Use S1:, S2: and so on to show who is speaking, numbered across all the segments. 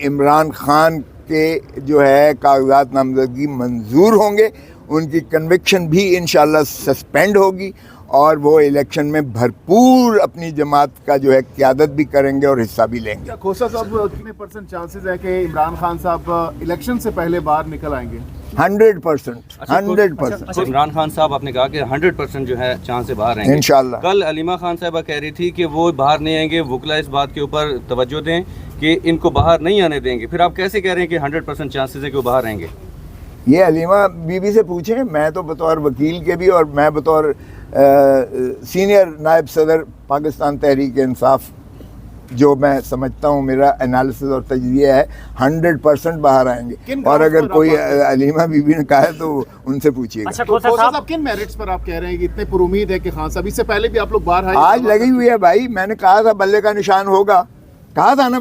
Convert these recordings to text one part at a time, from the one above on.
S1: عمران خان کے جو ہے کاغذات نامزدگی منظور ہوں گے، ان کی کنوکشن بھی انشاءاللہ سسپینڈ ہوگی اور وہ الیکشن میں بھرپور اپنی جماعت کا جو ہے قیادت بھی کریں گے اور حصہ بھی لیں گے۔
S2: کھوسا صاحب کتنے پرسنٹ چانسز ہے کہ عمران خان صاحب الیکشن سے پہلے باہر نکل آئیں گے؟
S1: 100%۔
S3: عمران خان صاحب آپ نے کہا کہ 100% جو ہے چانس سے باہر آئیں گے
S1: انشاءاللہ۔
S3: کل علیمہ خان صاحبہ کہہ رہی تھی کہ وہ باہر نہیں آئیں گے، وکلا اس بات کے اوپر توجہ دیں کہ ان کو باہر نہیں آنے دیں گے، پھر آپ کیسے کہہ رہے ہیں کہ 100% چانسز ہے کہ وہ باہر آئیں گے؟
S1: یہ علیمہ بی بی سے پوچھیں، میں تو بطور وکیل کے بھی اور میں بطور سینئر نائب صدر پاکستان تحریک انصاف جو میں سمجھتا ہوں میرا انالیسز اور تجزیہ ہے 100% باہر آئیں گے، اور اگر کوئی علیمہ بی بی نے کہا ہے تو ان سے پوچھیے گا۔
S2: کھوسا صاحب کن میرٹس پر آپ کہہ رہے ہیں کہ اتنے پر امید ہے کہ خان صاحب اس سے پہلے بھی آپ لوگ باہر آئے؟
S1: آج لگی ہوئی ہے بھائی، میں نے کہا تھا بلے کا نشان ہوگا، کہا تھا نا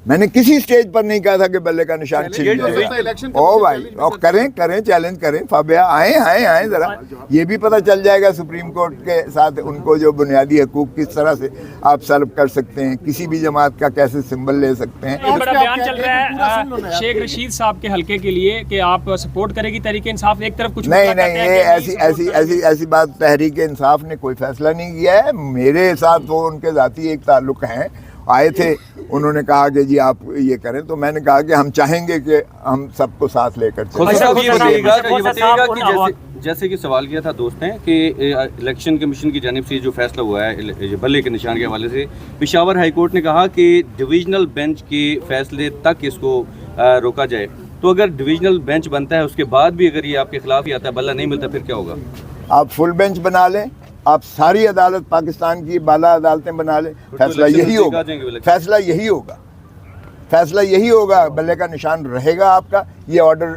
S1: میں نے کسی سٹیج پر نہیں کہا تھا کہ بلے کا نشان چھن جائے گا۔ او بھائی اور کریں چیلنج کریں، فابیا آئیں ذرا، یہ بھی پتہ چل جائے گا سپریم کورٹ کے ساتھ ان کو جو بنیادی حقوق کس طرح سے آپ سلب کر سکتے ہیں، کسی بھی جماعت کا کیسے سمبل لے سکتے ہیں۔
S4: بڑا بیان چل رہا ہے شیخ رشید صاحب کے حلقے کے لیے کہ آپ سپورٹ کرے گی تحریک انصاف، ایک طرف کچھ
S1: نہیں، یہ ایسی بات تحریک انصاف نے کوئی فیصلہ نہیں کیا ہے، میرے ساتھ وہ ان کے ذاتی ایک تعلق ہیں، آئے تھے، انہوں نے کہا کہ جی آپ یہ کریں، تو میں نے کہا کہ ہم چاہیں گے کہ ہم سب کو ساتھ لے کر
S3: جیسے کہ سوال کیا تھا دوست نے کہ الیکشن کمیشن کی جانب سے جو فیصلہ ہوا ہے بلے کے نشان کے حوالے سے، پشاور ہائی کورٹ نے کہا کہ ڈویژنل بینچ کے فیصلے تک اس کو روکا جائے، تو اگر ڈویژنل بینچ بنتا ہے اس کے بعد بھی اگر یہ آپ کے خلاف ہی آتا ہے، بلہ نہیں ملتا، پھر کیا ہوگا؟
S1: آپ فل بینچ بنا لیں، آپ ساری عدالت پاکستان کی بالا عدالتیں بنا لیں، فیصلہ یہی ہوگا، بلے کا نشان رہے گا آپ کا، یہ آرڈر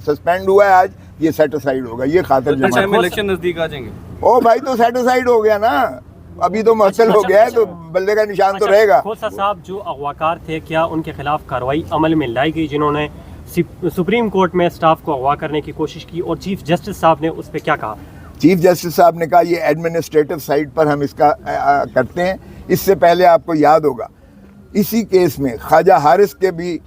S1: سسپینڈ ہوا ہے آج، یہ سیٹ اسائیڈ ہوگا، یہ خاطر جماعت
S3: میں الیکشن نزدیک آ جائیں گے۔
S1: او بھائی تو سیٹ اسائیڈ ہو گیا نا، ابھی تو معطل ہو گیا ہے، تو بلے کا نشان تو رہے گا۔
S5: کھوسا صاحب جو اغواکار تھے، کیا ان کے خلاف کارروائی عمل میں لائی گئی جنہوں نے سپریم کورٹ میں سٹاف کو اغوا کرنے کی کوشش کی، اور چیف جسٹس صاحب نے اس پہ کیا کہا؟
S1: چیف جسٹس صاحب نے کہا یہ ایڈمنسٹریٹو سائٹ پر ہم اس کا کرتے ہیں۔ اس سے پہلے آپ کو یاد ہوگا اسی کیس میں خواجہ حارث کے بھی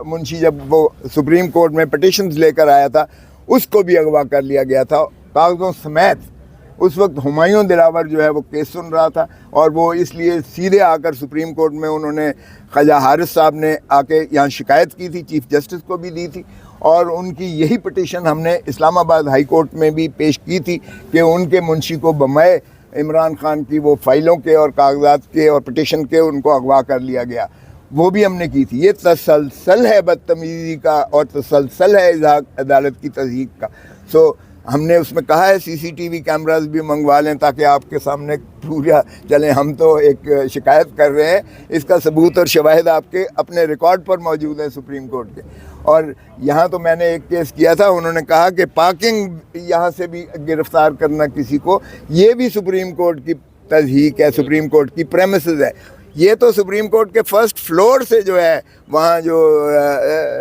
S1: منشی جب وہ سپریم کورٹ میں پٹیشنز لے کر آیا تھا، اس کو بھی اغوا کر لیا گیا تھا کاغذوں سمیت۔ اس وقت ہمایوں دلاور جو ہے وہ کیس سن رہا تھا، اور وہ اس لیے سیدھے آ کر سپریم کورٹ میں انہوں نے خواجہ حارث صاحب نے آ کے یہاں شکایت کی تھی، چیف جسٹس کو بھی دی تھی، اور ان کی یہی پٹیشن ہم نے اسلام آباد ہائی کورٹ میں بھی پیش کی تھی کہ ان کے منشی کو بمائے عمران خان کی وہ فائلوں کے اور کاغذات کے اور پٹیشن کے ان کو اغوا کر لیا گیا، وہ بھی ہم نے کی تھی۔ یہ تسلسل ہے بدتمیزی کا اور تسلسل ہے عدالت کی تضحیق کا۔ سو ہم نے اس میں کہا ہے سی سی ٹی وی کیمراز بھی منگوا لیں تاکہ آپ کے سامنے پورا چلیں، ہم تو ایک شکایت کر رہے ہیں، اس کا ثبوت اور شواہد آپ کے اپنے ریکارڈ پر موجود ہے سپریم کورٹ کے۔ اور یہاں تو میں نے ایک کیس کیا تھا، انہوں نے کہا کہ پارکنگ یہاں سے بھی گرفتار کرنا کسی کو، یہ بھی سپریم کورٹ کی تضحیق ہے، سپریم کورٹ کی پریمیسز ہے۔ یہ تو سپریم کورٹ کے فرسٹ فلور سے جو ہے وہاں جو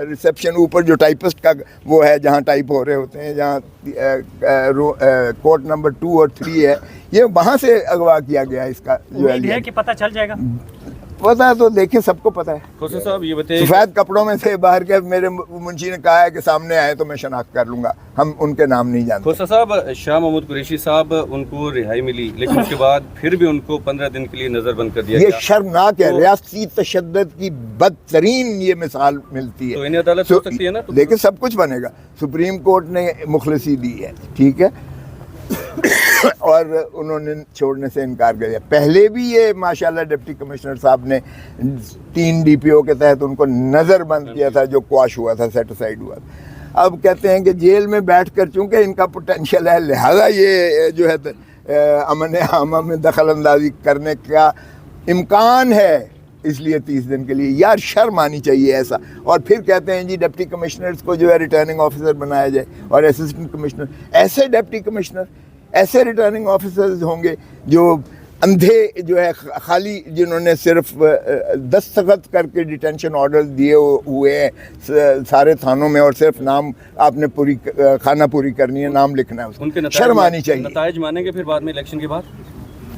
S1: ریسیپشن اوپر جو ٹائپسٹ کا وہ ہے جہاں ٹائپ ہو رہے ہوتے ہیں، جہاں کورٹ نمبر 2 اور 3 ہے، یہ وہاں سے اغوا کیا گیا اس کا جو
S5: ہے کہ پتہ چل جائے گا،
S1: پتہ تو دیکھیں سب کو پتہ ہے۔
S3: کھوسا صاحب یہ بتائیے،
S1: سفید کپڑوں میں سے باہر کے میرے منشی نے کہا ہے کہ سامنے آئے تو میں شناخت کر لوں گا، ہم ان کے نام نہیں جانتے۔
S3: کھوسا صاحب شاہ محمود قریشی صاحب ان کو رہائی ملی، لیکن اس کے بعد پھر بھی ان کو 15 دن کے لیے نظر بند کر دیا گیا۔
S1: یہ شرمناک ہے، ریاستی تشدد کی بدترین یہ مثال ملتی ہے۔
S3: تو انہیں عدالت ہو سکتی ہے نا؟
S1: لیکن سب کچھ بنے گا، سپریم کورٹ نے مخلصی دی ہے، ٹھیک ہے، اور انہوں نے چھوڑنے سے انکار کر دیا۔ پہلے بھی یہ ماشاءاللہ ڈپٹی کمشنر صاحب نے 3 ڈی پی او کے تحت ان کو نظر بند کیا تھا جو کواش ہوا تھا، سیٹ اسائڈ ہوا تھا۔ اب کہتے ہیں کہ جیل میں بیٹھ کر چونکہ ان کا پوٹینشیل ہے، لہذا یہ جو ہے امن عامہ میں دخل اندازی کرنے کا امکان ہے، اس لیے 30 دن کے لیے۔ یار شرم آنی چاہیے ایسا۔ اور پھر کہتے ہیں جی ڈپٹی کمشنرز کو جو ہے ریٹرننگ آفیسر بنایا جائے اور اسسٹنٹ کمشنر، ایسے ڈپٹی کمشنر، ایسے ریٹرننگ آفیسرز ہوں گے جو اندھے جو ہے خالی، جنہوں نے صرف دستخط کر کے ڈیٹینشن آرڈر دیے ہوئے ہیں سارے تھانوں میں، اور صرف نام آپ نے پوری خانہ پوری کرنی ہے، نام لکھنا ہے، اس
S3: ان کے
S1: شرم آنی چاہیے۔
S3: نتائج مانیں گے پھر بعد میں الیکشن کے بعد؟